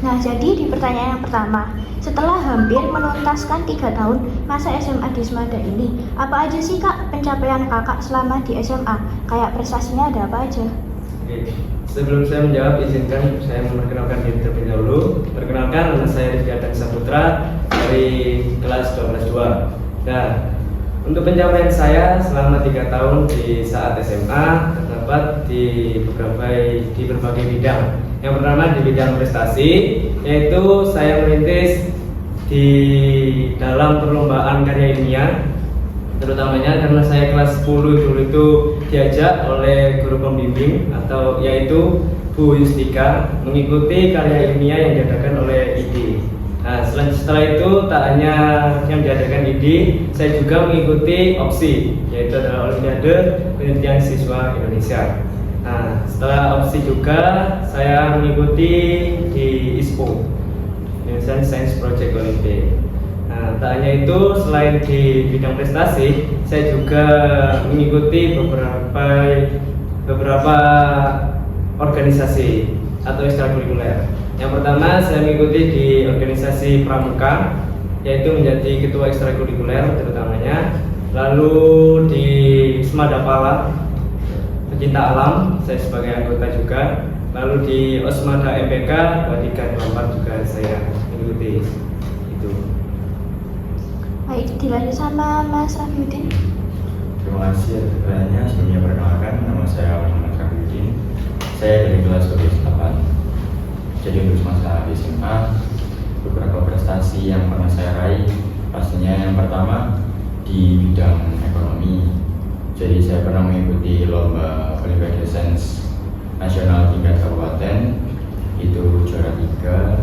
Nah, jadi di pertanyaan yang pertama, setelah hampir menuntaskan 3 tahun masa SMA di Semada ini, apa aja sih Kak pencapaian Kakak selama di SMA? Kayak prestasinya ada apa aja? Oke, sebelum saya menjawab, izinkan saya memperkenalkan diri terlebih dahulu. Perkenalkan, nama saya Rizky Adang Saputra dari kelas 12-2. Nah, untuk pencapaian saya selama 3 tahun di saat SMA terdapat di berbagai bidang. Yang pertama di bidang prestasi, yaitu saya merintis di dalam perlombaan karya ilmiah, terutamanya karena saya kelas 10 dulu itu diajak oleh guru pembimbing atau yaitu Bu Yustika mengikuti karya ilmiah yang diadakan oleh IDI. Nah, setelah itu tak hanya yang diadakan IDI, saya juga mengikuti OPSI, yaitu adalah Olimpiade Penelitian Siswa Indonesia. Nah, setelah OPSI juga saya mengikuti di ISPO, Indonesian Science Project Olympic. Nah, tak hanya itu, selain di bidang prestasi, saya juga mengikuti beberapa organisasi atau ekstrakurikuler. Yang pertama, saya mengikuti di organisasi Pramuka, yaitu menjadi ketua ekstrakurikuler terutamanya. Lalu di Semadapala, pecinta alam, saya sebagai anggota juga. Lalu di Osmada MPK, 23, 24 juga saya mengikuti itu. Baik, dilanjut sama Mas Rafiuddin. Terima kasih atas pertanyaannya. Sebelumnya perkenalkan, nama saya Muhammad Rafiuddin. Saya dari kelas 12-8. Jadi untuk semasa di SMA, beberapa prestasi yang pernah saya raih, pastinya yang pertama di bidang ekonomi. Jadi saya pernah mengikuti lomba Olimpiade Sains Nasional tingkat kabupaten, itu juara 3.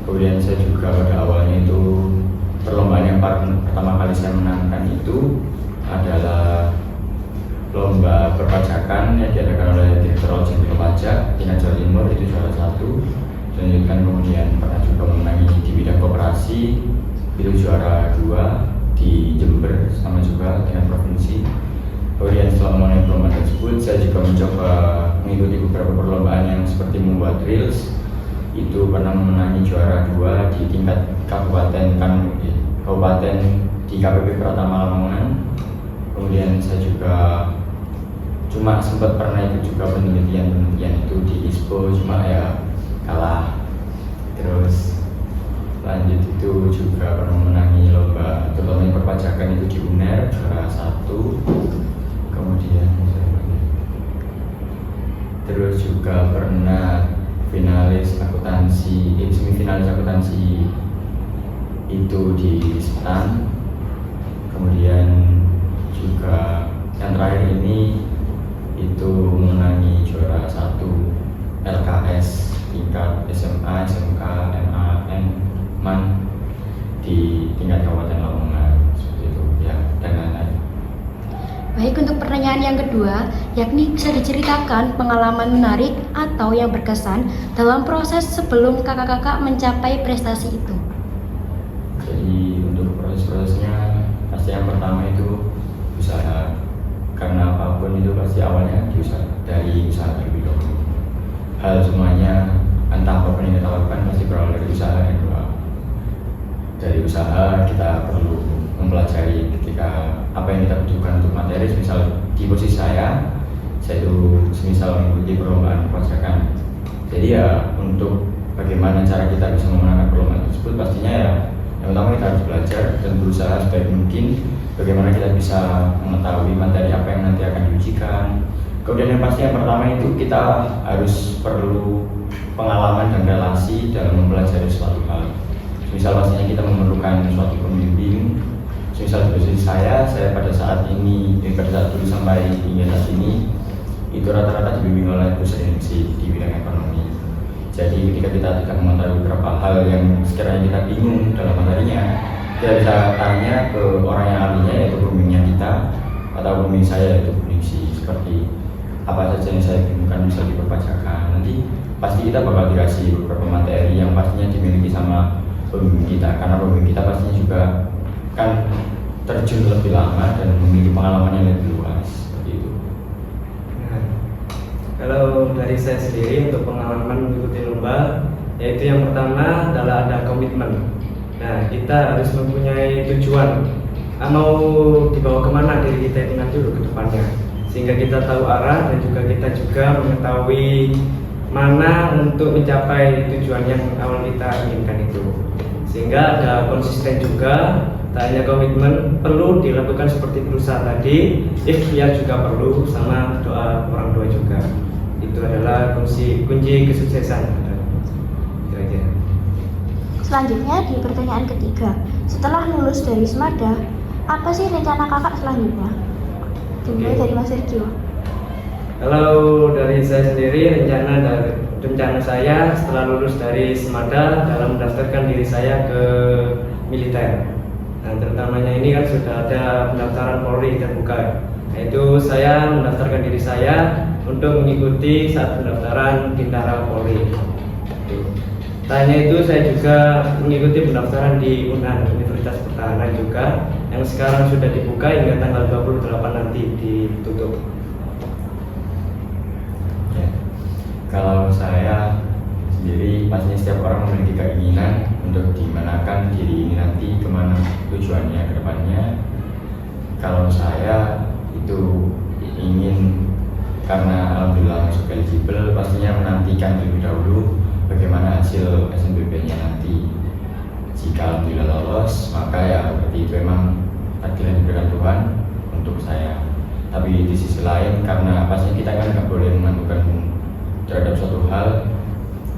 Kemudian saya juga pada awalnya itu perlombaan yang pertama kali saya menangkan itu adalah lomba perpajakan yang diadakan oleh Direktorat Jenderal Pajak tingkat Jawa Timur, itu juara 1. Selanjutnya kemudian pernah juga memenangi di bidang koperasi, itu juara 2 di Jember sama juga tingkat provinsi. Kemudian setelah memenuhi perlombaan tersebut, saya juga mencoba mengikuti beberapa perlombaan yang seperti membuat reels, itu pernah memenangi juara 2 di tingkat kabupaten di KPP Pratama Lamongan. Kemudian saya juga cuma sempat pernah ikut juga penelitian itu di ISPO, cuma ya kalah. Terus lanjut itu juga pernah memenangi lomba turnamen perpajakan itu di UNER juara 1. Kemudian terus juga pernah semifinalis akuntansi itu di STAN. Kemudian juga yang terakhir ini itu mengenai juara 1 LKS tingkat SMA, SMK, MAN, MAN di tingkat Kabupaten Lamongan, seperti itu ya, dan lain-lain. Baik, untuk pertanyaan yang kedua, yakni bisa diceritakan pengalaman menarik atau yang berkesan dalam proses sebelum kakak-kakak mencapai prestasi itu. Jadi untuk proses-prosesnya pasti yang pertama itu usaha, karena apapun itu pasti awalnya dari usaha terlebih dahulu. Hal semuanya, entah apapun yang kita lakukan pasti berawal dari usaha dan doa. Dari usaha kita perlu mempelajari ketika apa yang kita butuhkan untuk materi. Misal di posisi saya itu semisal mengikuti perlombaan perpajakan. Jadi ya untuk bagaimana cara kita bisa memenangkan perlombaan tersebut, pastinya ya yang pertama kita harus belajar dan berusaha sebaik mungkin bagaimana kita bisa mengetahui materi apa yang nanti akan diujikan. Kemudian yang pasti yang pertama itu kita harus perlu pengalaman dan relasi dalam mempelajari suatu hal. Misal pastinya kita memerlukan suatu pembimbing. Misal di posisi saya pada saat ini, pada saat dulu sampai hingga saat ini, itu rata-rata dibimbing oleh dosen di bidang ekonomi. Jadi ketika kita tidak mengetahui beberapa hal yang sekiranya kita bingung dalam materinya, kita bisa tanya ke orang yang ahlinya, yaitu pembimbingnya kita atau pembimbing saya, yaitu Buningsi. Seperti apa saja yang saya bingungkan misal di perpajakan, nanti pasti kita bakal dikasih beberapa materi yang pastinya dimiliki sama pembimbing kita, karena pembimbing kita pastinya juga kan terjun lebih lama dan memiliki pengalaman yang lebih luas, seperti itu. Nah, kalau dari saya sendiri untuk pengalaman mengikuti lomba, yaitu yang pertama adalah ada komitmen. Nah, kita harus mempunyai tujuan, mau dibawa kemana diri kita itu nanti ke depannya, sehingga kita tahu arah dan kita juga mengetahui mana untuk mencapai tujuan yang awal kita inginkan itu, sehingga ada konsisten juga. Tak hanya komitmen, perlu dilakukan seperti berusaha tadi, ikhtiar juga perlu, sama doa orang tua juga. Itu adalah kunci kesuksesan. Kira-kira. Selanjutnya di pertanyaan ketiga, setelah lulus dari Semada, apa sih rencana kakak selanjutnya? Dimulai dari Mas Sergio. Kalau dari saya sendiri, rencana saya setelah lulus dari Semada dalam mendaftarkan diri saya ke militer. Nah, terutamanya ini kan sudah ada pendaftaran Polri terbuka, yaitu saya mendaftarkan diri saya untuk mengikuti saat pendaftaran Bintara Polri. Tanya itu saya juga mengikuti pendaftaran di UNAN, Universitas Pertahanan juga, yang sekarang sudah dibuka hingga tanggal 28 nanti ditutup. Ya. Kalau saya sendiri, pastinya setiap orang memiliki keinginan untuk dimanakan diri ini nanti, kemana tujuannya ke depannya. Kalau saya itu ingin, karena alhamdulillah masuk eligible, pastinya menantikan terlebih dahulu bagaimana hasil SNBP-nya nanti. Jika alhamdulillah lolos, maka ya berarti itu memang takdir yang diberikan Tuhan untuk saya. Tapi di sisi lain, karena pastinya kita kan nggak boleh menentukan terhadap suatu hal,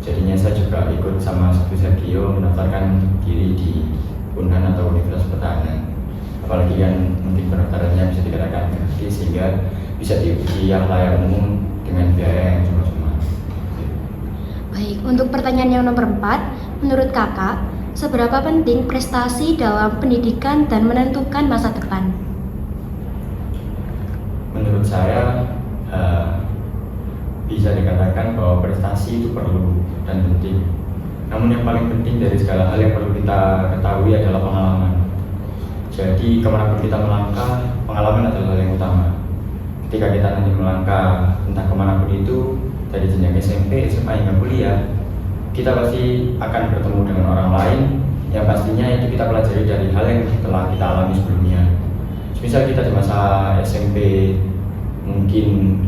jadinya saya juga ikut sama seperti Sergio mendaftarkan diri di UNHAN atau Universitas Pertahanan. Apalagi kan mungkin pendaftarannya bisa dikatakan gratis, sehingga bisa diuji yang layak umum dengan biaya yang cuma-cuma. Baik, untuk pertanyaan yang nomor 4, menurut kakak, seberapa penting prestasi dalam pendidikan dan menentukan masa depan? Menurut saya, bisa dikatakan bahwa prestasi itu perlu dan penting. Namun yang paling penting dari segala hal yang perlu kita ketahui adalah pengalaman. Jadi kemanapun kita melangkah, pengalaman adalah hal yang utama. Ketika kita nanti melangkah entah kemanapun itu, dari jenjang SMP, SMA hingga kuliah, kita pasti akan bertemu dengan orang lain yang pastinya itu kita pelajari dari hal yang telah kita alami sebelumnya. Misal kita di masa SMP mungkin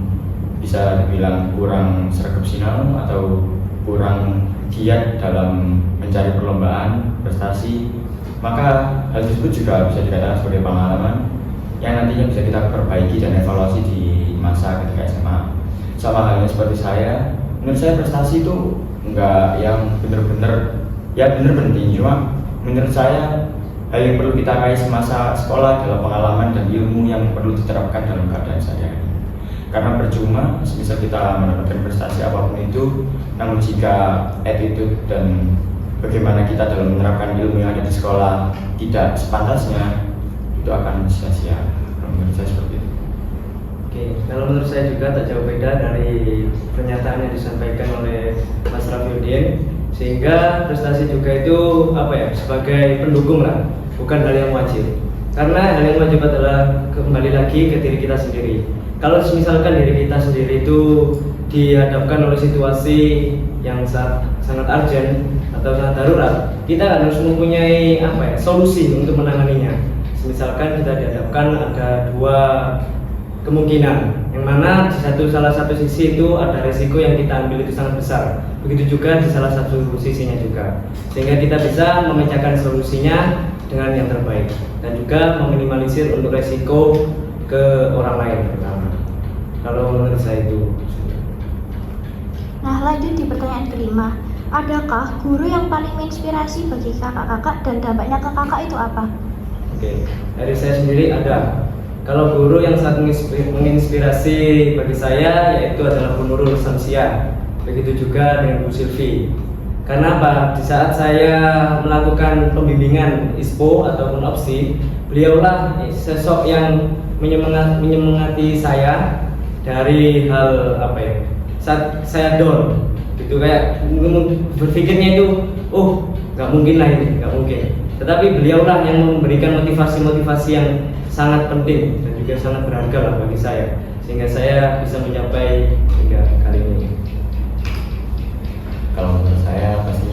bisa dibilang kurang sergap sinau atau kurang giat dalam mencari perlombaan prestasi, maka hal tersebut juga bisa dikatakan sebagai pengalaman yang nantinya bisa kita perbaiki dan evaluasi di masa ketika SMA. Sama halnya seperti saya, menurut saya prestasi itu enggak yang benar-benar ya benar penting, cuma menurut saya hal yang perlu kita raih semasa sekolah adalah pengalaman dan ilmu yang perlu diterapkan dalam keadaan sehari-hari. Karena percuma bisa kita mendapatkan prestasi apapun itu, namun jika attitude dan bagaimana kita dalam menerapkan ilmu yang ada di sekolah tidak sepantasnya, itu akan sia-sia. Menurut saya seperti itu. Oke, kalau menurut saya juga tak jauh beda dari pernyataan yang disampaikan oleh Mas Rafiuddin, sehingga prestasi juga itu sebagai pendukung lah, bukan hal yang wajib. Karena hal yang wajib adalah kembali lagi ke diri kita sendiri. Kalau misalkan diri kita sendiri itu dihadapkan oleh situasi yang sangat urgent atau sangat darurat, kita harus mempunyai solusi untuk menanganinya. Misalkan kita dihadapkan ada dua kemungkinan, yang mana di salah satu sisi itu ada resiko yang kita ambil itu sangat besar, begitu juga di salah satu sisinya juga, sehingga kita bisa memecahkan solusinya dengan yang terbaik dan juga meminimalisir untuk resiko ke orang lain pertama. Kalau menurut saya itu. Nah, lanjut di pertanyaan kelima, adakah guru yang paling menginspirasi bagi kakak-kakak dan dampaknya ke kakak itu apa? Oke, dari saya sendiri ada. Kalau guru yang sangat menginspirasi bagi saya yaitu adalah Bu Nurul Samsia. Begitu juga dengan Bu Silvi. Karena apa? Di saat saya melakukan pembimbingan ISPO ataupun OPSI, beliaulah sosok yang menyemangati saya dari hal saat saya down, gitu, kayak berpikirnya itu, nggak mungkin lah ini, nggak mungkin. Tetapi beliaulah yang memberikan motivasi-motivasi yang sangat penting dan juga sangat berharga lah bagi saya, sehingga saya bisa mencapai hingga kali ini. Kalau menurut saya pasti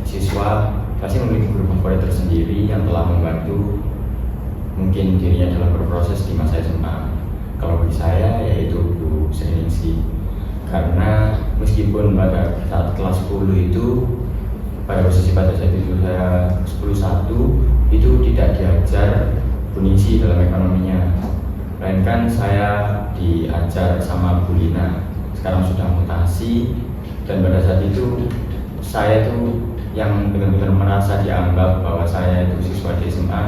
siswa pasti memiliki guru favorit tersendiri yang telah membantu mungkin dirinya dalam berproses di masa SMA. Kalau bagi saya yaitu Bu Sri, karena meskipun pada saat kelas 10 itu pada saat itu saya 10-1 itu tidak diajar Bu Ningsi dalam ekonominya, melainkan saya diajar sama Bu Lina. Sekarang sudah mutasi, dan pada saat itu saya tuh yang benar-benar merasa dianggap bahwa saya itu siswa di SMA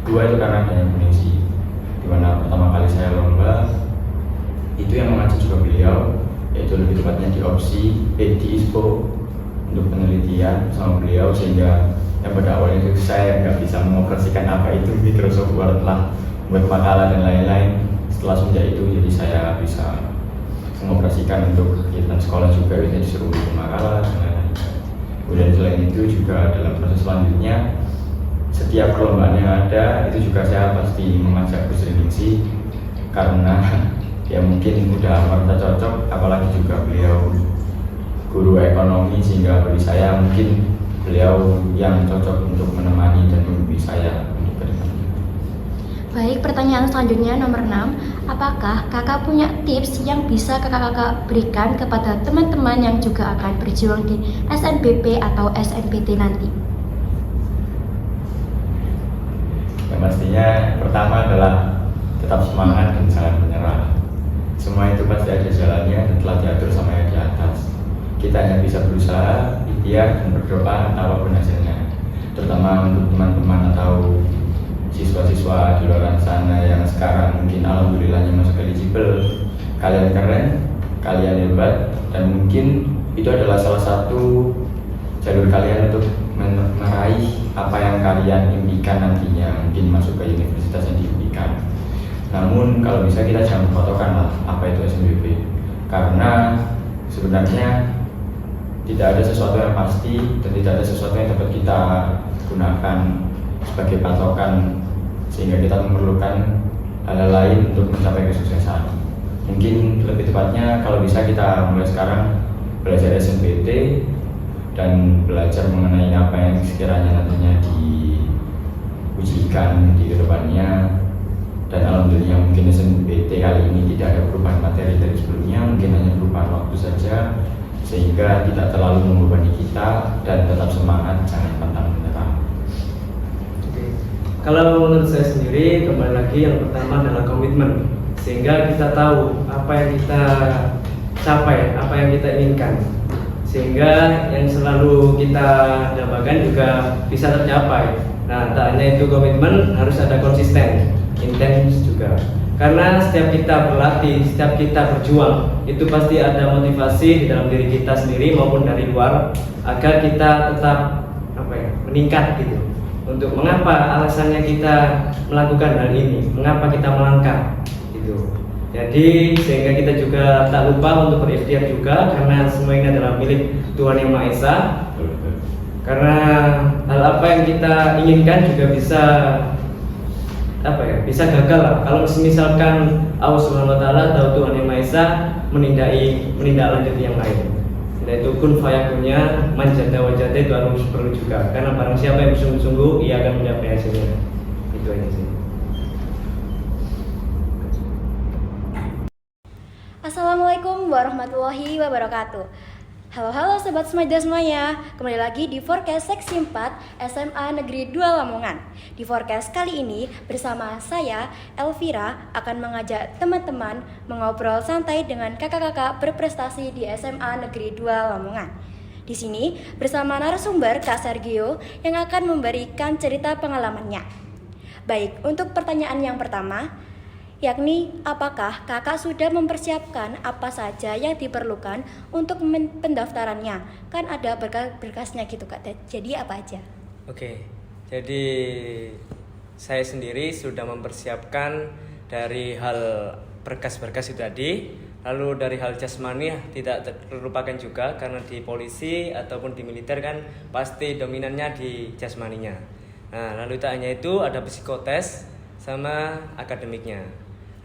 2 itu karena adanya Bu Ningsi, dimana pertama kali saya lomba itu yang mengajar juga beliau, yaitu lebih tepatnya di ISPO untuk penelitian sama beliau, sehingga yang pada awalnya itu saya nggak bisa mengoperasikan apa itu Microsoft Word lah, buat makalah dan lain-lain. Setelah semenjak itu jadi saya bisa mengoperasikan untuk kegiatan sekolah juga, bisa disuruh bikin makalah dan lain-lain. Kemudian selain itu juga dalam proses selanjutnya setiap perlombaan yang ada itu juga saya pasti mengajak Bu Sri Ningsi, karena ya mungkin udah merasa cocok, apalagi juga beliau guru ekonomi, sehingga bagi saya mungkin beliau yang cocok untuk menemani dan membimbing saya untuk ke depan. Baik, pertanyaan selanjutnya nomor 6. Apakah kakak punya tips yang bisa kakak-kakak berikan kepada teman-teman yang juga akan berjuang di SNBP atau SNPT nanti? Yang pastinya pertama adalah tetap semangat dan jangan menyerah. Semua itu pasti ada jalannya dan telah diatur sama yang di atas. Kita hanya bisa berusaha, ikhtiar dan berdoa apapun hasilnya. Terutama untuk teman-teman atau siswa-siswa di luar sana yang sekarang mungkin alhamdulillahnya masuk eligible. Kalian keren, kalian hebat, dan mungkin itu adalah salah satu jalur kalian untuk meraih apa yang kalian impikan nantinya, mungkin masuk ke universitas yang diimpikan. Namun kalau bisa kita jangan berpatokan lah apa itu SNBP, karena sebenarnya tidak ada sesuatu yang pasti dan tidak ada sesuatu yang dapat kita gunakan sebagai patokan, sehingga kita memerlukan hal lain untuk mencapai kesuksesan. Mungkin lebih tepatnya kalau bisa kita mulai sekarang belajar SNBT dan belajar mengenai apa yang sekiranya nantinya diujikan di kedepannya. Dan alhamdulillah mungkin SNBT kali ini tidak ada perubahan materi dari sebelumnya, mungkin hanya perubahan waktu saja, sehingga tidak terlalu membebani kita dan tetap semangat, jangan pantang menyerah. Kalau menurut saya sendiri, kembali lagi yang pertama adalah komitmen, sehingga kita tahu apa yang kita capai, apa yang kita inginkan, sehingga yang selalu kita dambakan juga bisa tercapai. Nah, tak hanya itu komitmen, harus ada konsisten, intens juga. Karena setiap kita berlatih, setiap kita berjuang, itu pasti ada motivasi di dalam diri kita sendiri maupun dari luar, agar kita tetap meningkat gitu. Untuk mengapa alasannya kita melakukan hal ini, mengapa kita melangkah gitu. Jadi sehingga kita juga tak lupa untuk berikhtiar juga, karena semua ini adalah milik Tuhan Yang Maha Esa. Karena hal apa yang kita inginkan juga bisa gagal lah kalau misalkan Allah Subhanahu wa taala atau Tuhan Yang Maha Esa menindaklanjuti yang lain. Yaitu kun fayakunnya manjada wajada itu harus perlu juga, karena barang siapa yang bersungguh-sungguh ia akan mencapai hasilnya. Itu aja sih. Assalamualaikum warahmatullahi wabarakatuh. Halo Sobat Semajda semuanya, kembali lagi di Forecast Seksi 4 SMA Negeri 2 Lamongan. Di Forecast kali ini bersama saya, Elvira, akan mengajak teman-teman mengobrol santai dengan kakak-kakak berprestasi di SMA Negeri 2 Lamongan. Di sini bersama narasumber Kak Sergio yang akan memberikan cerita pengalamannya. Baik, untuk pertanyaan yang pertama, yakni apakah kakak sudah mempersiapkan apa saja yang diperlukan untuk pendaftarannya? Kan ada berkas-berkasnya gitu Kak, jadi apa aja? Oke, jadi saya sendiri sudah mempersiapkan dari hal berkas-berkas itu tadi. Lalu dari hal jasmani tidak terlupakan juga, karena di polisi ataupun di militer kan pasti dominannya di jasmaninya. Nah, lalu tak hanya itu, ada psikotes sama akademiknya.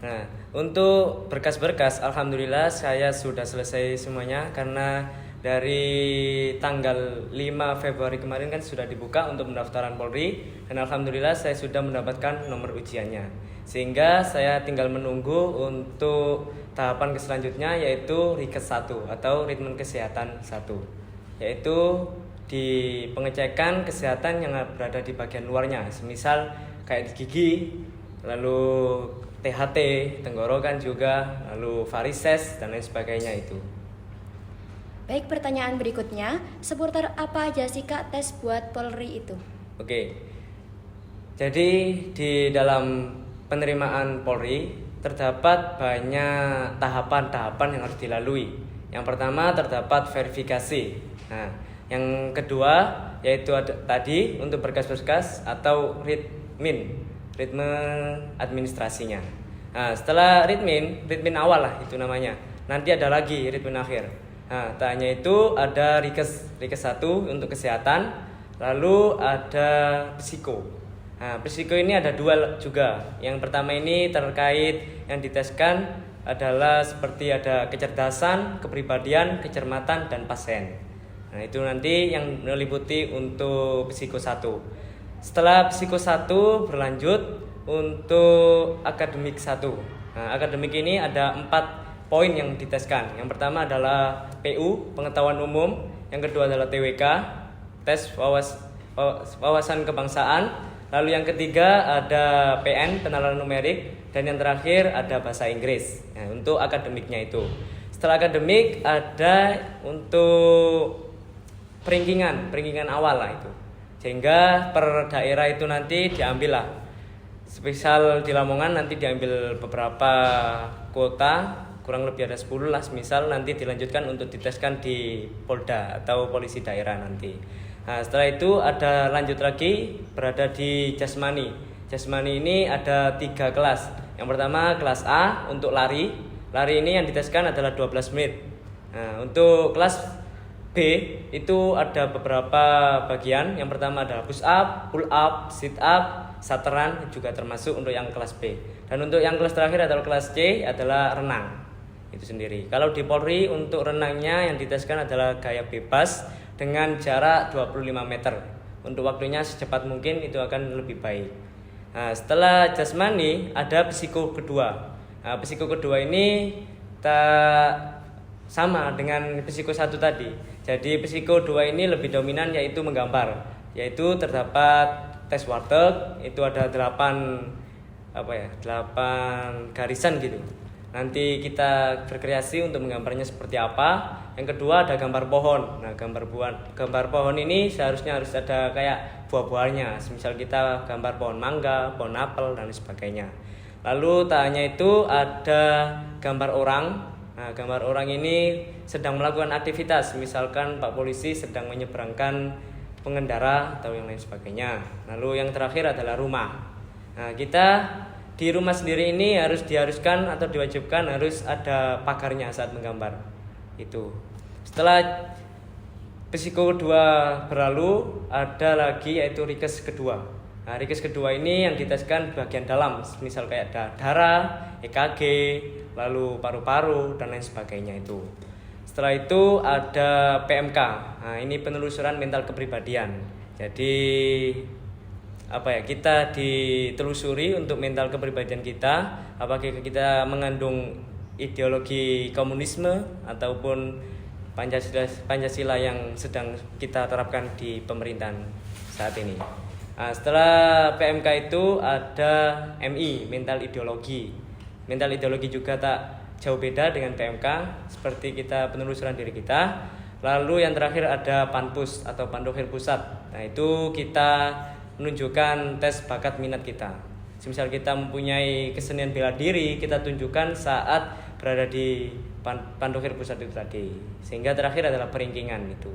Nah, untuk berkas-berkas alhamdulillah saya sudah selesai semuanya, karena dari tanggal 5 Februari kemarin kan sudah dibuka untuk pendaftaran Polri, dan alhamdulillah saya sudah mendapatkan nomor ujiannya. Sehingga saya tinggal menunggu untuk tahapan selanjutnya, yaitu Rikes 1 atau Ritmen Kesehatan 1, yaitu di pengecekan kesehatan yang berada di bagian luarnya, semisal kayak di gigi, lalu THT, tenggorokan juga, lalu varises dan lain sebagainya itu. Baik, pertanyaan berikutnya, seputar apa aja sih Kak tes buat Polri itu? Oke. Jadi di dalam penerimaan Polri terdapat banyak tahapan-tahapan yang harus dilalui. Yang pertama terdapat verifikasi. Nah, yang kedua yaitu tadi untuk berkas-berkas atau ritme administrasinya. Nah, setelah ritme awal lah itu namanya. Nanti ada lagi ritme akhir. Nah, tak hanya itu ada Rikes 1 untuk kesehatan, lalu ada psiko. Nah, psiko ini ada dua juga. Yang pertama ini terkait yang diteskan adalah seperti ada kecerdasan, kepribadian, kecermatan, dan pasien. Nah, itu nanti yang meliputi untuk psiko 1. Setelah psiko 1 berlanjut untuk akademik 1. Nah, akademik ini ada 4 poin yang diteskan. Yang pertama adalah PU, pengetahuan umum. Yang kedua adalah TWK, tes wawasan kebangsaan. Lalu yang ketiga ada PN, penalaran numerik. Dan yang terakhir ada bahasa Inggris. Nah, untuk akademiknya itu. Setelah akademik ada untuk peringkingan awal lah itu. Sehingga per daerah itu nanti diambil lah. Spesial di Lamongan nanti diambil beberapa kota, kurang lebih ada 10 lah, misal nanti dilanjutkan untuk diteskan di Polda atau polisi daerah nanti. Nah, setelah itu ada lanjut lagi berada di jasmani. Jasmani ini ada 3 kelas. Yang pertama kelas A untuk lari. Lari ini yang diteskan adalah 12 menit. Nah, untuk kelas B itu ada beberapa bagian. Yang pertama adalah push up, pull up, sit up, sateran juga termasuk untuk yang kelas B. Dan untuk yang kelas terakhir adalah kelas C adalah renang. Itu sendiri. Kalau di Polri untuk renangnya yang diteskan adalah gaya bebas dengan jarak 25 meter. Untuk waktunya secepat mungkin itu akan lebih baik. Nah, setelah jasmani ada psiko kedua. Nah, psiko kedua ini tak sama dengan psiko 1 tadi. Jadi psiko 2 ini lebih dominan yaitu menggambar. Yaitu terdapat tes warteg, itu ada 8 garisan gitu. Nanti kita berkreasi untuk menggambarnya seperti apa. Yang kedua ada gambar pohon. Nah, gambar pohon ini seharusnya harus ada kayak buah-buahnya. Misal kita gambar pohon mangga, pohon apel dan sebagainya. Lalu tak hanya itu ada gambar orang. Nah, gambar orang ini sedang melakukan aktivitas. Misalkan Pak Polisi sedang menyeberangkan pengendara atau yang lain sebagainya. Lalu yang terakhir adalah rumah. Nah, kita di rumah sendiri ini diharuskan atau diwajibkan harus ada pagarnya saat menggambar. Itu. Setelah psiko kedua berlalu, ada lagi yaitu Rikes kedua. Nah, Rikes kedua ini yang diteskan bagian dalam, misal kayak darah, EKG, lalu paru-paru dan lain sebagainya itu. Setelah itu ada PMK. Nah, ini penelusuran mental kepribadian. Jadi kita ditelusuri untuk mental kepribadian kita, apakah kita mengandung ideologi komunisme ataupun Pancasila yang sedang kita terapkan di pemerintahan saat ini. Nah, setelah PMK itu ada MI, mental ideologi. Mental ideologi juga tak jauh beda dengan PMK, seperti kita penelusuran diri kita. Lalu yang terakhir ada Panpus atau Pandohir Pusat. Nah, itu kita menunjukkan tes bakat minat kita. Misal kita mempunyai kesenian bela diri, kita tunjukkan saat berada di Pandohir Pusat itu tadi. Sehingga terakhir adalah peringkingan itu.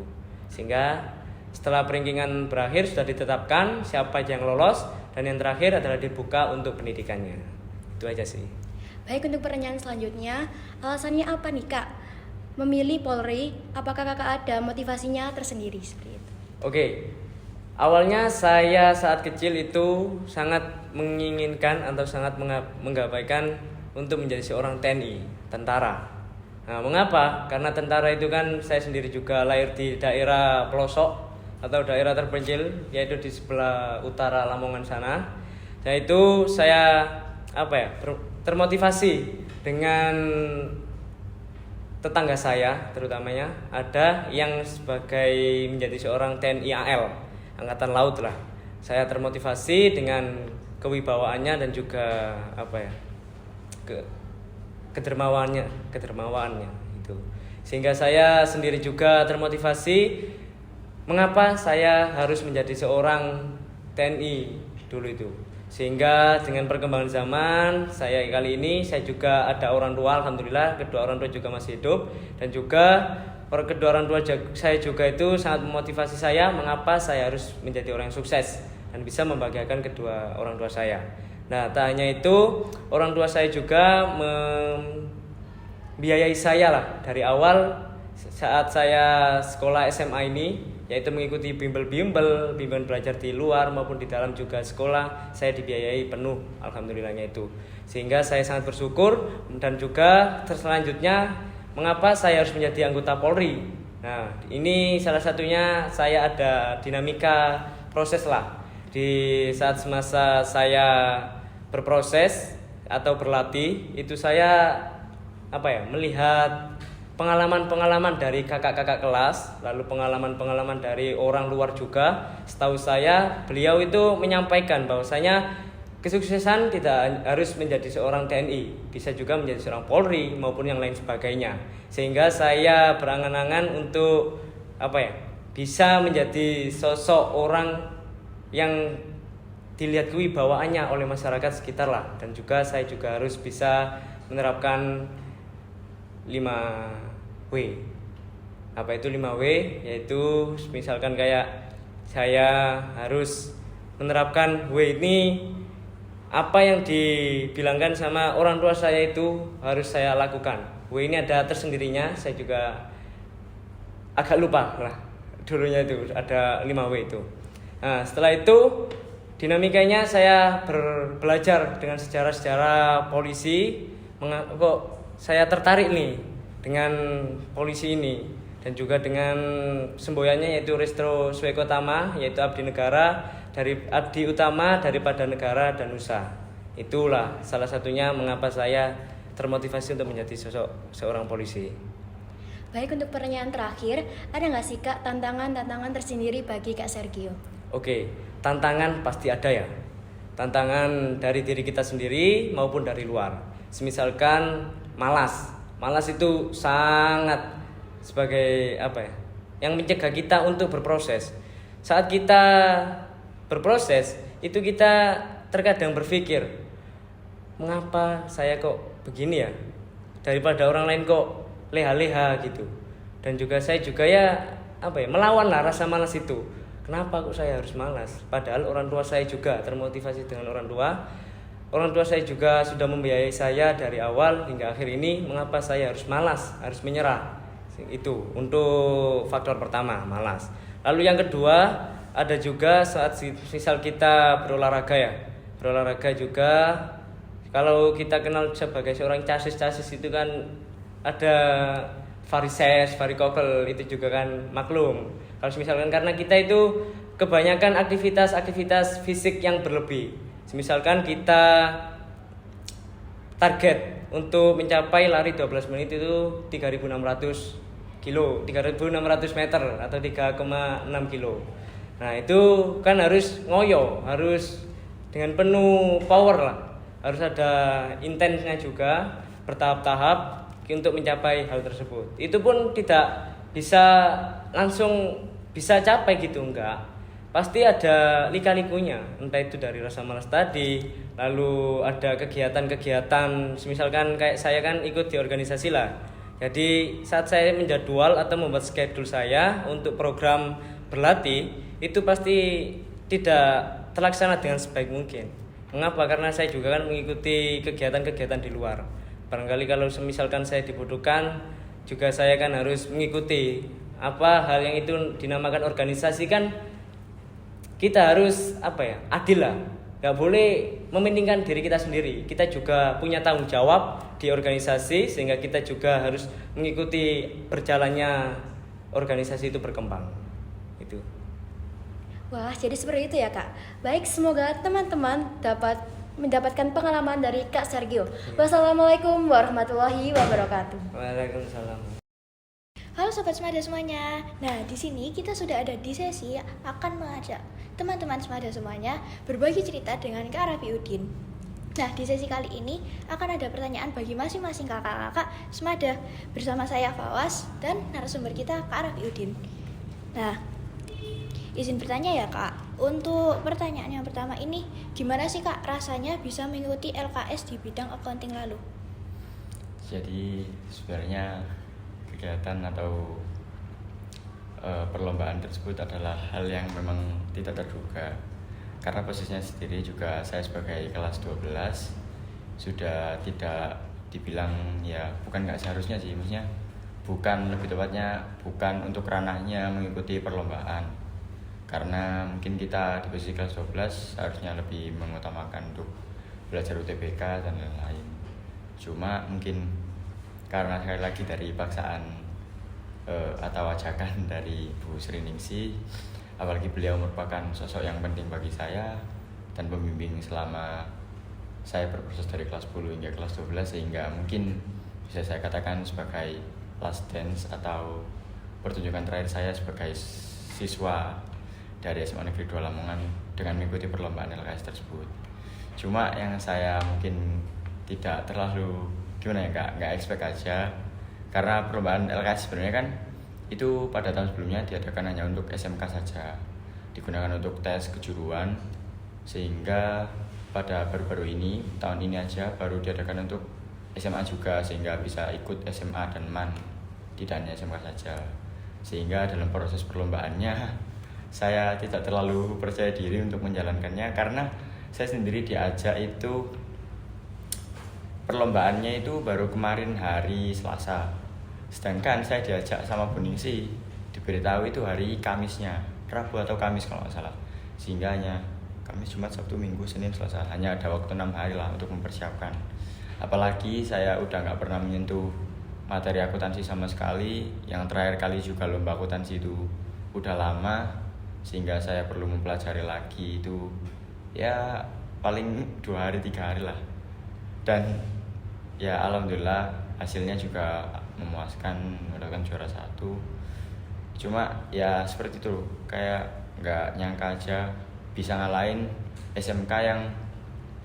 Sehingga setelah peringkingan berakhir sudah ditetapkan siapa yang lolos, dan yang terakhir adalah dibuka untuk pendidikannya. Itu aja sih. Baik, untuk pertanyaan selanjutnya, alasannya apa nih Kak memilih Polri? Apakah Kakak ada motivasinya tersendiri seperti itu? Oke. Awalnya saya saat kecil itu sangat menginginkan atau sangat menggabaikan untuk menjadi seorang TNI, tentara. Nah, mengapa? Karena tentara itu kan saya sendiri juga lahir di daerah pelosok atau daerah terpencil, yaitu di sebelah utara Lamongan sana. Dan itu saya termotivasi dengan tetangga saya, terutamanya ada yang sebagai menjadi seorang TNI AL, Angkatan Laut lah. Saya termotivasi dengan kewibawaannya dan juga kedermawaannya itu, sehingga saya sendiri juga termotivasi mengapa saya harus menjadi seorang TNI dulu itu. Sehingga dengan perkembangan zaman saya kali ini, saya juga ada orang tua, alhamdulillah kedua orang tua juga masih hidup, dan juga kedua orang tua saya juga itu sangat memotivasi saya mengapa saya harus menjadi orang yang sukses dan bisa membahagiakan kedua orang tua saya. Nah, tak hanya itu, orang tua saya juga membiayai saya lah dari awal saat saya sekolah SMA ini, yaitu mengikuti bimbel belajar di luar maupun di dalam juga sekolah, saya dibiayai penuh, alhamdulillahnya itu. Sehingga saya sangat bersyukur, dan juga selanjutnya mengapa saya harus menjadi anggota Polri. Nah, ini salah satunya saya ada dinamika proses lah. Di saat semasa saya berproses atau berlatih, itu saya melihat pengalaman-pengalaman dari kakak-kakak kelas, lalu pengalaman-pengalaman dari orang luar juga. Setahu saya, beliau itu menyampaikan bahwasanya kesuksesan tidak harus menjadi seorang TNI, bisa juga menjadi seorang Polri maupun yang lain sebagainya. Sehingga saya berangan-angan untuk bisa menjadi sosok orang yang dilihat kewibawaannya oleh masyarakat sekitar lah, dan juga saya juga harus bisa menerapkan 5W. Apa itu 5W? Yaitu misalkan kayak saya harus menerapkan W ini, apa yang dibilangkan sama orang tua saya itu harus saya lakukan. W ini ada tersendirinya, saya juga agak lupa lah dulunya itu ada 5W itu. Nah, setelah itu dinamikanya saya belajar dengan sejarah-sejarah polisi. Kok saya tertarik nih dengan polisi ini, dan juga dengan semboyannya yaitu Restro Swekotama, yaitu abdi negara, dari abdi utama daripada negara dan nusa. Itulah salah satunya mengapa saya termotivasi untuk menjadi sosok seorang polisi. Baik, untuk pertanyaan terakhir, ada nggak sih Kak tantangan tersendiri bagi Kak Sergio? Oke, tantangan pasti ada ya. Tantangan dari diri kita sendiri maupun dari luar. Semisalkan malas itu sangat sebagai yang mencegah kita untuk berproses. Saat kita berproses, itu kita terkadang berpikir, mengapa saya kok begini ya, daripada orang lain kok leha-leha gitu. Dan juga saya juga melawan lah rasa malas itu. Kenapa kok saya harus malas? Padahal orang tua saya juga termotivasi dengan orang tua. Orang tua saya juga sudah membiayai saya dari awal hingga akhir ini. Mengapa saya harus malas, harus menyerah? Itu untuk faktor pertama, malas. Lalu yang kedua, ada juga saat misal kita berolahraga ya. Berolahraga juga, kalau kita kenal sebagai seorang casis itu kan ada varises, varikokel, itu juga kan maklum. Kalau misalkan karena kita itu kebanyakan aktivitas fisik yang berlebih. Misalkan kita target untuk mencapai lari 12 menit itu 3.600 meter atau 3,6 kilo. Nah, itu kan harus ngoyo, harus dengan penuh power lah. Harus ada intensnya juga, bertahap-tahap untuk mencapai hal tersebut. Itu pun tidak bisa langsung bisa capai gitu, enggak. Pasti ada lika-likunya, entah itu dari rasa malas tadi, lalu ada kegiatan-kegiatan, misalkan kayak saya kan ikut di organisasi lah. Jadi saat saya menjadwal atau membuat schedule saya untuk program berlatih, itu pasti tidak terlaksana dengan sebaik mungkin. Mengapa? Karena saya juga kan mengikuti kegiatan-kegiatan di luar. Barangkali kalau misalkan saya dibutuhkan, juga saya kan harus mengikuti hal yang itu dinamakan organisasi kan. Kita harus adil lah. nggak boleh mementingkan diri kita sendiri. Kita juga punya tanggung jawab di organisasi, sehingga kita juga harus mengikuti berjalannya organisasi itu berkembang. Itu. Wah, jadi seperti itu ya Kak. Baik, semoga teman-teman dapat mendapatkan pengalaman dari Kak Sergio. Wassalamualaikum warahmatullahi wabarakatuh. Waalaikumsalam. Halo Sobat Semada semuanya. Nah, di sini kita sudah ada di sesi yang akan mengajak teman-teman Semada semuanya berbagi cerita dengan Kak Raffi Udin. Nah, di sesi kali ini akan ada pertanyaan bagi masing-masing kakak-kakak Semada bersama saya Fawas dan narasumber kita Kak Raffi Udin. Nah, izin bertanya ya Kak. Untuk pertanyaan yang pertama ini, gimana sih Kak rasanya bisa mengikuti LKS di bidang accounting lalu? Jadi sebenarnya kegiatan atau perlombaan tersebut adalah hal yang memang tidak terduga, karena posisinya sendiri juga saya sebagai kelas 12 sudah tidak dibilang, ya bukan nggak seharusnya sih, maksudnya bukan, lebih tepatnya bukan untuk ranahnya mengikuti perlombaan, karena mungkin kita di posisi kelas 12 harusnya lebih mengutamakan untuk belajar UTBK dan lain-lain. Cuma mungkin karena sekali lagi dari paksaan atau ajakan dari Bu Sri Ningsi, apalagi beliau merupakan sosok yang penting bagi saya dan pembimbing selama saya berproses dari kelas 10 hingga kelas 12, sehingga mungkin bisa saya katakan sebagai last dance atau pertunjukan terakhir saya sebagai siswa dari SMA Negeri 2 Lamongan dengan mengikuti perlombaan LKS tersebut. Cuma yang saya mungkin tidak terlalu gimana ya, nggak expect aja, karena perlombaan LKS sebenarnya kan itu pada tahun sebelumnya diadakan hanya untuk SMK saja, digunakan untuk tes kejuruan, sehingga pada baru-baru ini, tahun ini aja baru diadakan untuk SMA juga, sehingga bisa ikut SMA dan MAN, tidak hanya SMK saja. Sehingga dalam proses perlombaannya saya tidak terlalu percaya diri untuk menjalankannya, karena saya sendiri diajak itu, perlombaannya itu baru kemarin hari Selasa, sedangkan saya diajak sama Bu Ningsi diberitahu itu hari Kamisnya, Rabu atau Kamis kalau nggak salah, sehingga hanya Kamis, Jumat, Sabtu, Minggu, Senin, Selasa, hanya ada waktu 6 hari lah untuk mempersiapkan. Apalagi saya udah nggak pernah menyentuh materi akuntansi sama sekali, yang terakhir kali juga lomba akuntansi itu udah lama, sehingga saya perlu mempelajari lagi itu ya paling 2 hari 3 hari lah. Dan ya alhamdulillah hasilnya juga memuaskan, mendapatkan juara 1. Cuma ya seperti itu, kayak nggak nyangka aja bisa ngalahin SMK yang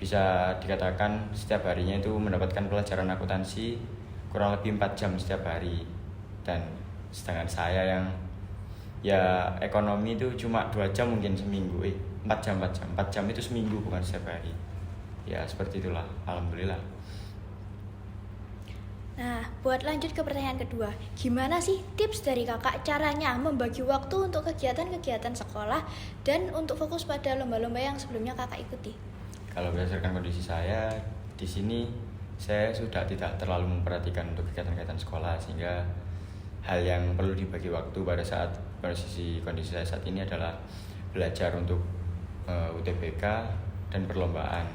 bisa dikatakan setiap harinya itu mendapatkan pelajaran akuntansi kurang lebih 4 jam setiap hari. Dan sedangkan saya yang ya ekonomi itu cuma 2 jam mungkin seminggu, 4 jam itu seminggu, bukan setiap hari. Ya seperti itulah, alhamdulillah. Nah, buat lanjut ke pertanyaan kedua, gimana sih tips dari kakak caranya membagi waktu untuk kegiatan-kegiatan sekolah dan untuk fokus pada lomba-lomba yang sebelumnya kakak ikuti? Kalau berdasarkan kondisi saya di sini, saya sudah tidak terlalu memperhatikan untuk kegiatan-kegiatan sekolah, sehingga hal yang perlu dibagi waktu pada saat kondisi saya saat ini adalah belajar untuk UTBK dan perlombaan.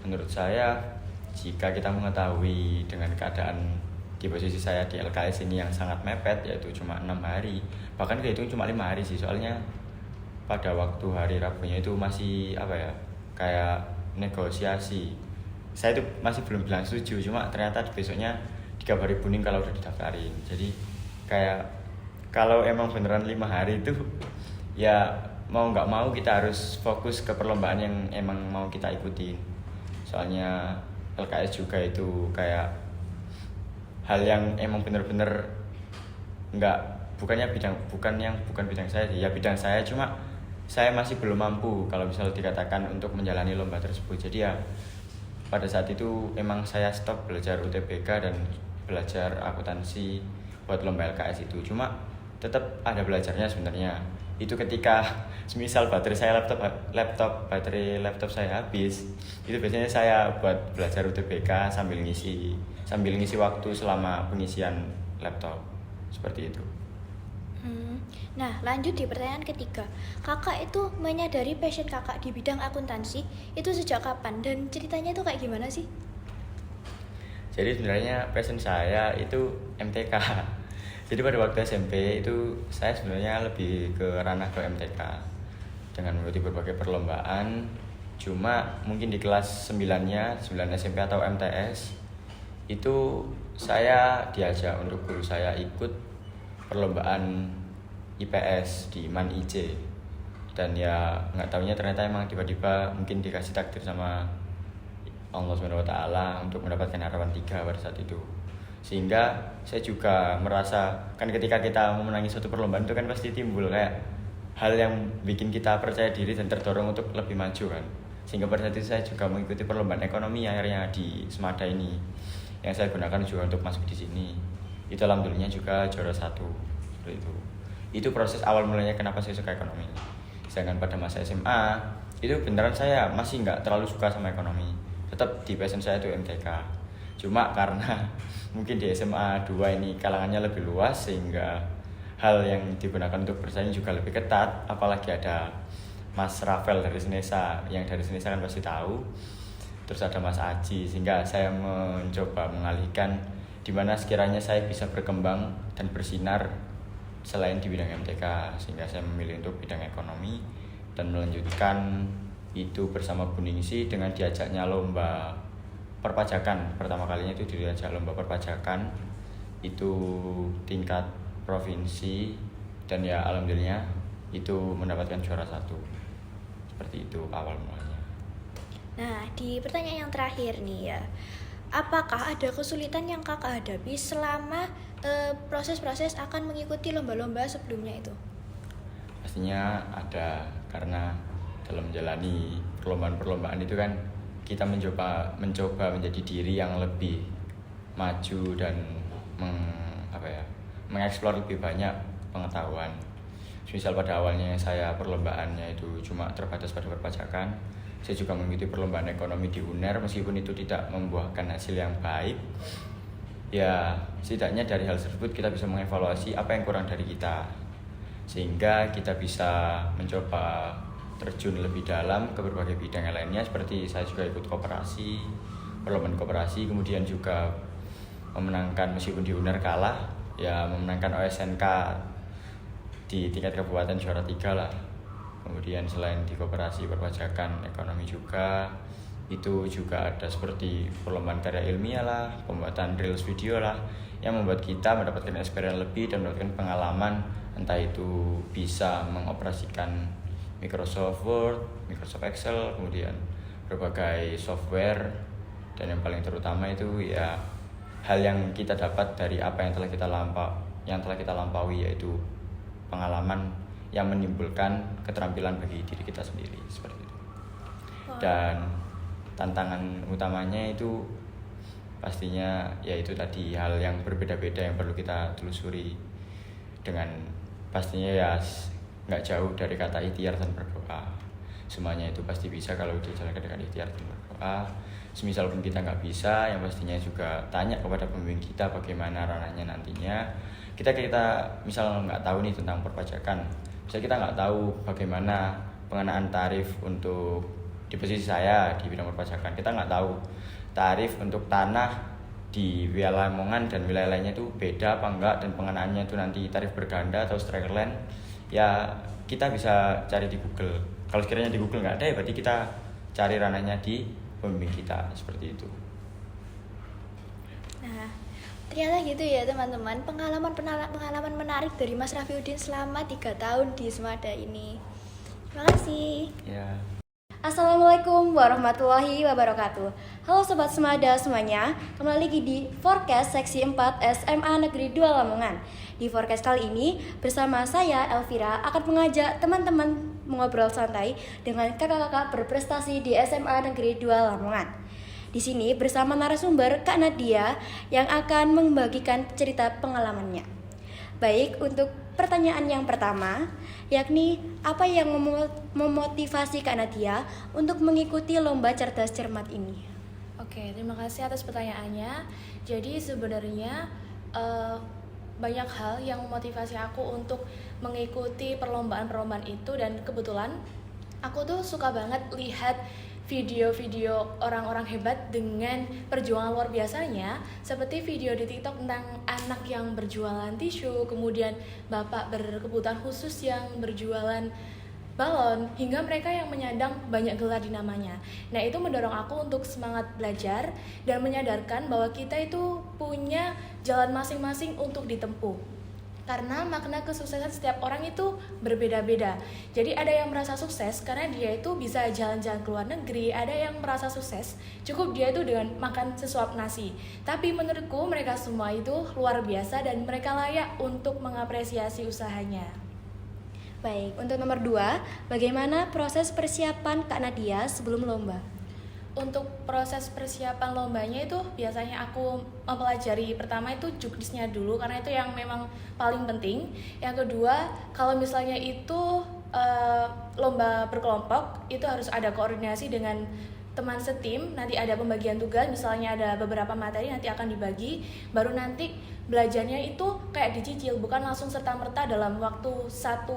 Menurut saya, jika kita mengetahui dengan keadaan di posisi saya di LKS ini yang sangat mepet, yaitu cuma 6 hari, bahkan kehitung cuma 5 hari sih, soalnya pada waktu hari Rabunya itu masih kayak negosiasi. Saya itu masih belum bilang setuju, cuma ternyata besoknya dikabari Bu Ning kalau udah didaftarin. Jadi kayak kalau emang beneran 5 hari itu ya mau nggak mau kita harus fokus ke perlombaan yang emang mau kita ikutin. Soalnya LKS juga itu kayak hal yang emang bener-bener bukan bidang saya sih, ya bidang saya, cuma saya masih belum mampu kalau misalnya dikatakan untuk menjalani lomba tersebut. Jadi ya pada saat itu emang saya stop belajar UTBK dan belajar akuntansi buat lomba LKS itu. Cuma tetap ada belajarnya sebenarnya. Itu ketika semisal baterai laptop saya habis, itu biasanya saya buat belajar UTBK sambil ngisi waktu selama pengisian laptop, seperti itu. Nah, lanjut di pertanyaan ketiga. Kakak itu menyadari passion kakak di bidang akuntansi itu sejak kapan dan ceritanya itu kayak gimana sih? Jadi sebenarnya passion saya itu MTK. Jadi pada waktu SMP itu saya sebenarnya lebih ke ranah ke MTK dengan mengikuti berbagai perlombaan. Cuma mungkin di kelas 9-nya, 9 SMP atau MTS itu saya diajak untuk guru saya ikut perlombaan IPS di MAN IJ. Dan ya nggak taunya ternyata emang tiba-tiba mungkin dikasih takdir sama Allah SWT untuk mendapatkan harapan 3 pada saat itu. Sehingga saya juga merasa, kan ketika kita memenangi suatu perlombaan itu kan pasti timbul kayak hal yang bikin kita percaya diri dan terdorong untuk lebih maju kan. Sehingga pada saat itu saya juga mengikuti perlombaan ekonomi akhirnya di Semada ini, yang saya gunakan juga untuk masuk di sini. Itu alhamdulillah juga juara 1 seperti itu. Itu proses awal mulanya kenapa saya suka ekonomi. Sedangkan pada masa SMA itu beneran saya masih nggak terlalu suka sama ekonomi. Tetap di passion saya itu MTK. Cuma karena mungkin di SMA 2 ini kalangannya lebih luas sehingga hal yang digunakan untuk bersaing juga lebih ketat. Apalagi ada Mas Rafael dari Senesa, yang dari Senesa kan pasti tahu. Terus ada Mas Aji, sehingga saya mencoba mengalihkan di mana sekiranya saya bisa berkembang dan bersinar selain di bidang MTK, sehingga saya memilih untuk bidang ekonomi dan melanjutkan itu bersama Bu Ningsi dengan diajaknya lomba perpajakan. Pertama kalinya itu diajak lomba perpajakan itu tingkat provinsi dan ya alhamdulillah itu mendapatkan juara 1. Seperti itu awal mulanya. Nah, di pertanyaan yang terakhir nih ya, apakah ada kesulitan yang kakak hadapi selama proses-proses akan mengikuti lomba-lomba sebelumnya itu? Pastinya ada, karena dalam menjalani perlombaan-perlombaan itu kan kita mencoba menjadi diri yang lebih maju dan mengeksplor lebih banyak pengetahuan. Misal pada awalnya saya perlombaannya itu cuma terbatas pada perpajakan, saya juga mengikuti perlombaan ekonomi di UNER meskipun itu tidak membuahkan hasil yang baik. Ya, setidaknya dari hal tersebut kita bisa mengevaluasi apa yang kurang dari kita, sehingga kita bisa mencoba terjun lebih dalam ke berbagai bidang yang lainnya. Seperti saya juga ikut koperasi, perlombaan koperasi, kemudian juga memenangkan meskipun di UNER kalah, ya memenangkan OSNK di tingkat kabupaten juara 3 lah. Kemudian selain di koperasi perpajakan ekonomi juga, itu juga ada seperti perlombaan karya ilmiah lah, pembuatan reels video lah, yang membuat kita mendapatkan experience lebih dan mendapatkan pengalaman, entah itu bisa mengoperasikan Microsoft Word, Microsoft Excel, kemudian berbagai software, dan yang paling terutama itu ya hal yang kita dapat dari apa yang telah kita lampaui, yaitu pengalaman yang menimbulkan keterampilan bagi diri kita sendiri seperti itu. Dan tantangan utamanya itu pastinya yaitu tadi hal yang berbeda-beda yang perlu kita telusuri, dengan pastinya ya nggak jauh dari kata ikhtiar dan berdoa. Semuanya itu pasti bisa kalau dijalankan dengan ikhtiar dan berdoa. Semisal pun kita nggak bisa, yang pastinya juga tanya kepada pembimbing kita bagaimana ranahnya nantinya. Kita misal nggak tahu nih tentang perpajakan, misal kita nggak tahu bagaimana pengenaan tarif untuk di posisi saya di bidang perpajakan, kita nggak tahu tarif untuk tanah di wilayah Lamongan dan wilayah lainnya itu beda apa enggak, dan pengenaannya itu nanti tarif berganda atau striker land, ya kita bisa cari di Google. Kalau sekiranya di Google nggak ada, ya berarti kita cari ranahnya di pembimbing kita, seperti itu. Nah, ternyata gitu ya teman-teman, pengalaman menarik dari Mas Rafiuddin selama 3 tahun di Semada ini. Terima kasih. Ya. Assalamualaikum warahmatullahi wabarakatuh. Halo Sobat Semada semuanya, kembali lagi di Forecast Seksi 4 SMA Negeri 2 Lamongan. Di Forecast kali ini bersama saya Elvira akan mengajak teman-teman mengobrol santai dengan kakak-kakak berprestasi di SMA Negeri 2 Lamongan. Di sini bersama narasumber Kak Nadia yang akan membagikan cerita pengalamannya. Baik, untuk pertanyaan yang pertama, yakni apa yang memotivasi Kak Nadia untuk mengikuti lomba cerdas cermat ini? Oke, terima kasih atas pertanyaannya. Jadi sebenarnya banyak hal yang memotivasi aku untuk mengikuti perlombaan-perlombaan itu, dan kebetulan aku tuh suka banget lihat video-video orang-orang hebat dengan perjuangan luar biasanya, seperti video di TikTok tentang anak yang berjualan tisu, kemudian bapak berkebutuhan khusus yang berjualan balon, hingga mereka yang menyandang banyak gelar di namanya. Nah, itu mendorong aku untuk semangat belajar dan menyadarkan bahwa kita itu punya jalan masing-masing untuk ditempuh. Karena makna kesuksesan setiap orang itu berbeda-beda. Jadi ada yang merasa sukses karena dia itu bisa jalan-jalan ke luar negeri, ada yang merasa sukses cukup dia itu dengan makan sesuap nasi. Tapi menurutku mereka semua itu luar biasa dan mereka layak untuk mengapresiasi usahanya. Baik, untuk nomor 2, bagaimana proses persiapan Kak Nadia sebelum lomba? Untuk proses persiapan lombanya itu biasanya aku mempelajari pertama itu juknisnya dulu, karena itu yang memang paling penting. Yang kedua, kalau misalnya itu lomba berkelompok, itu harus ada koordinasi dengan teman setim. Nanti ada pembagian tugas, misalnya ada beberapa materi nanti akan dibagi, baru nanti belajarnya itu kayak dicicil, bukan langsung serta-merta dalam waktu 1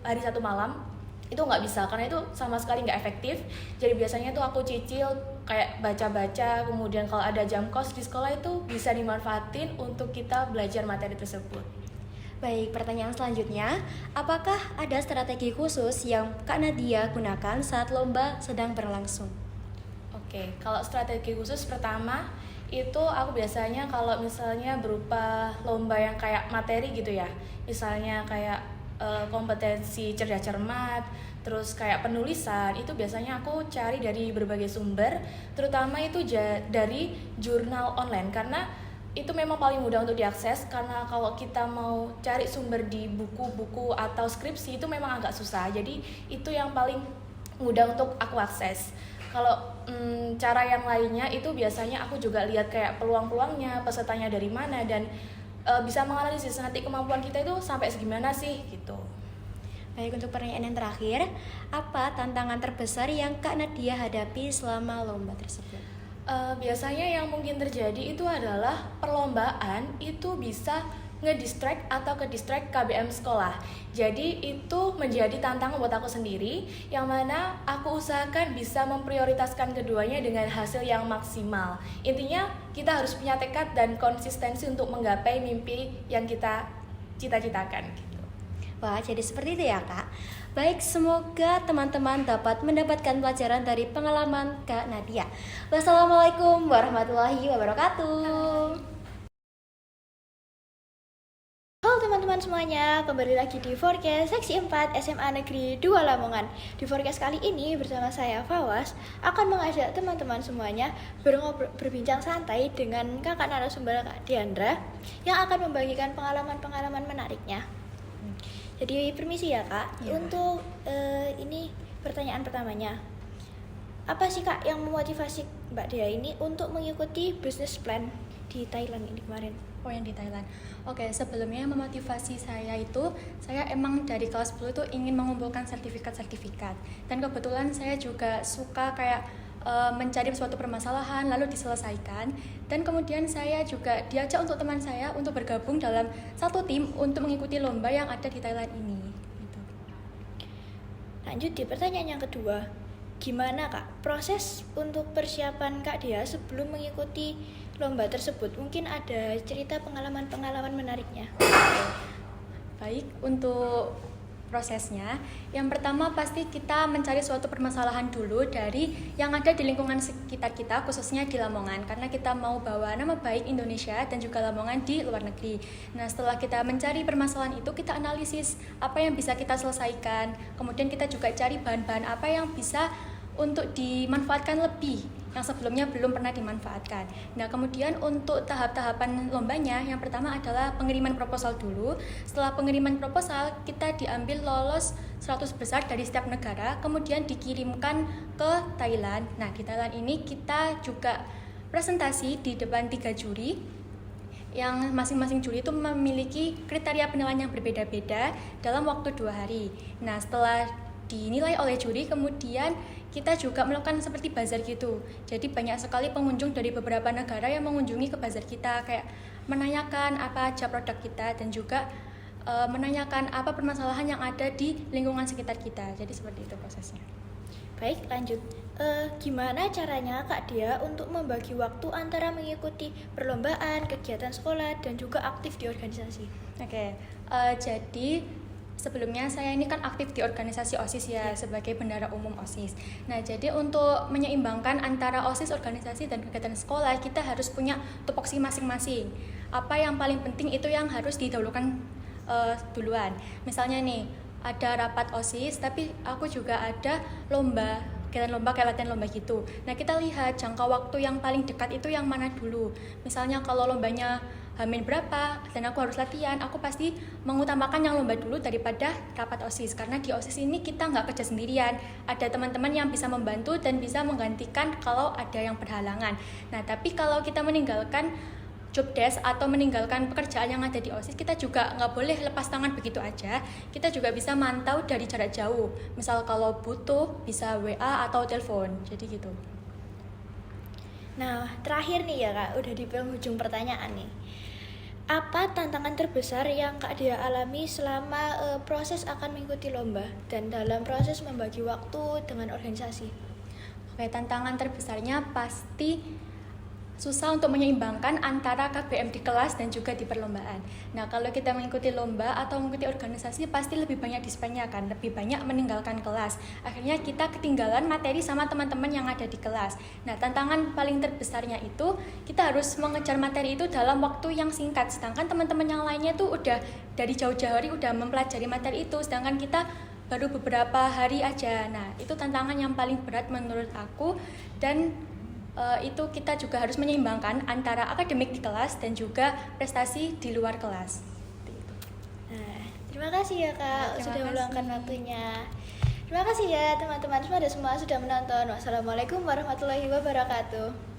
hari 1 malam. Itu nggak bisa, karena itu sama sekali nggak efektif. Jadi biasanya tuh aku cicil kayak baca-baca, kemudian kalau ada jam kos di sekolah itu bisa dimanfaatin untuk kita belajar materi tersebut. Baik, pertanyaan selanjutnya, apakah ada strategi khusus yang Kak Nadia gunakan saat lomba sedang berlangsung? Oke, kalau strategi khusus pertama itu aku biasanya kalau misalnya berupa lomba yang kayak materi gitu ya, misalnya kayak kompetensi cerdas cermat, terus kayak penulisan, itu biasanya aku cari dari berbagai sumber, terutama itu dari jurnal online, karena itu memang paling mudah untuk diakses. Karena kalau kita mau cari sumber di buku-buku atau skripsi itu memang agak susah, jadi itu yang paling mudah untuk aku akses. Kalau cara yang lainnya itu biasanya aku juga lihat kayak peluang-peluangnya, pesertanya dari mana, dan bisa menganalisis nanti kemampuan kita itu sampai segimana sih gitu. Baik, untuk pertanyaan yang terakhir, apa tantangan terbesar yang Kak Nadia hadapi selama lomba tersebut? Biasanya yang mungkin terjadi itu adalah perlombaan itu bisa ngedistract atau ke-distract KBM sekolah. Jadi itu menjadi tantangan buat aku sendiri, yang mana aku usahakan bisa memprioritaskan keduanya dengan hasil yang maksimal. Intinya kita harus punya tekad dan konsistensi untuk menggapai mimpi yang kita cita-citakan gitu. Wah, jadi seperti itu ya Kak. Baik, semoga teman-teman dapat mendapatkan pelajaran dari pengalaman Kak Nadia. Wassalamualaikum warahmatullahi wabarakatuh. Halo teman-teman semuanya, kembali lagi di Forecast Seksi 4 SMA Negeri 2 Lamongan. Di Forecast kali ini bersama saya Fawas akan mengajak teman-teman semuanya berbincang santai dengan kakak narasumber Kak Diandra yang akan membagikan pengalaman-pengalaman menariknya. Jadi permisi ya Kak, untuk ini pertanyaan pertamanya. Apa sih Kak yang memotivasi Mbak Dia ini untuk mengikuti business plan di Thailand ini kemarin? Oh, yang di Thailand. Oke, sebelumnya memotivasi saya itu, saya emang dari kelas 10 itu ingin mengumpulkan sertifikat-sertifikat. Dan kebetulan saya juga suka kayak mencari suatu permasalahan lalu diselesaikan. Dan kemudian saya juga diajak untuk teman saya untuk bergabung dalam satu tim untuk mengikuti lomba yang ada di Thailand ini. Gitu. Lanjut di pertanyaan yang kedua. Gimana Kak proses untuk persiapan Kak Dia sebelum mengikuti lomba tersebut? Mungkin ada cerita pengalaman-pengalaman menariknya. Baik, untuk prosesnya, yang pertama pasti kita mencari suatu permasalahan dulu dari yang ada di lingkungan sekitar kita, khususnya di Lamongan, karena kita mau bawa nama baik Indonesia dan juga Lamongan di luar negeri. Nah, setelah kita mencari permasalahan itu, kita analisis apa yang bisa kita selesaikan, kemudian kita juga cari bahan-bahan apa yang bisa untuk dimanfaatkan lebih yang sebelumnya belum pernah dimanfaatkan. Nah, kemudian untuk tahap-tahapan lombanya, yang pertama adalah pengiriman proposal dulu. Setelah pengiriman proposal, kita diambil lolos 100 besar dari setiap negara, kemudian dikirimkan ke Thailand. Nah, di Thailand ini kita juga presentasi di depan 3 juri, yang masing-masing juri itu memiliki kriteria penilaian yang berbeda-beda dalam waktu 2 hari. Nah, setelah dinilai oleh juri, kemudian kita juga melakukan seperti bazar gitu. Jadi banyak sekali pengunjung dari beberapa negara yang mengunjungi ke bazar kita. Kayak menanyakan apa aja produk kita dan juga menanyakan apa permasalahan yang ada di lingkungan sekitar kita. Jadi seperti itu prosesnya. Baik, lanjut. Gimana caranya Kak Dia untuk membagi waktu antara mengikuti perlombaan, kegiatan sekolah, dan juga aktif di organisasi? Oke, jadi sebelumnya saya ini kan aktif di organisasi OSIS ya, sebagai bendahara umum OSIS. Nah, jadi untuk menyeimbangkan antara OSIS organisasi dan kegiatan sekolah, kita harus punya tupoksi masing-masing. Apa yang paling penting itu yang harus didahulukan duluan. Misalnya nih, ada rapat OSIS, tapi aku juga ada lomba, kegiatan lomba, kayak latihan lomba gitu. Nah, kita lihat jangka waktu yang paling dekat itu yang mana dulu. Misalnya kalau lombanya Hamin berapa dan aku harus latihan, aku pasti mengutamakan yang lomba dulu daripada rapat OSIS. Karena di OSIS ini kita nggak kerja sendirian, ada teman-teman yang bisa membantu dan bisa menggantikan kalau ada yang berhalangan. Nah, tapi kalau kita meninggalkan job desk atau meninggalkan pekerjaan yang ada di OSIS, kita juga nggak boleh lepas tangan begitu aja. Kita juga bisa mantau dari jarak jauh. Misal kalau butuh bisa WA atau telepon. Jadi gitu. Nah, terakhir nih ya Kak, udah di penghujung pertanyaan nih. Apa tantangan terbesar yang Kak Dia alami selama proses akan mengikuti lomba dan dalam proses membagi waktu dengan organisasi? Oke, tantangan terbesarnya pasti susah untuk menyeimbangkan antara KBM di kelas dan juga di perlombaan. Nah, kalau kita mengikuti lomba atau mengikuti organisasi pasti lebih banyak dispenya kan, lebih banyak meninggalkan kelas. Akhirnya kita ketinggalan materi sama teman-teman yang ada di kelas. Nah, tantangan paling terbesarnya itu kita harus mengejar materi itu dalam waktu yang singkat. Sedangkan teman-teman yang lainnya tuh udah dari jauh-jauh hari udah mempelajari materi itu, sedangkan kita baru beberapa hari aja. Nah, itu tantangan yang paling berat menurut aku, dan itu kita juga harus menyeimbangkan antara akademik di kelas dan juga prestasi di luar kelas. Nah, terima kasih ya Kak Terima sudah kasih. meluangkan waktunya. Terima kasih ya teman-teman semua sudah menonton. Wassalamualaikum warahmatullahi wabarakatuh.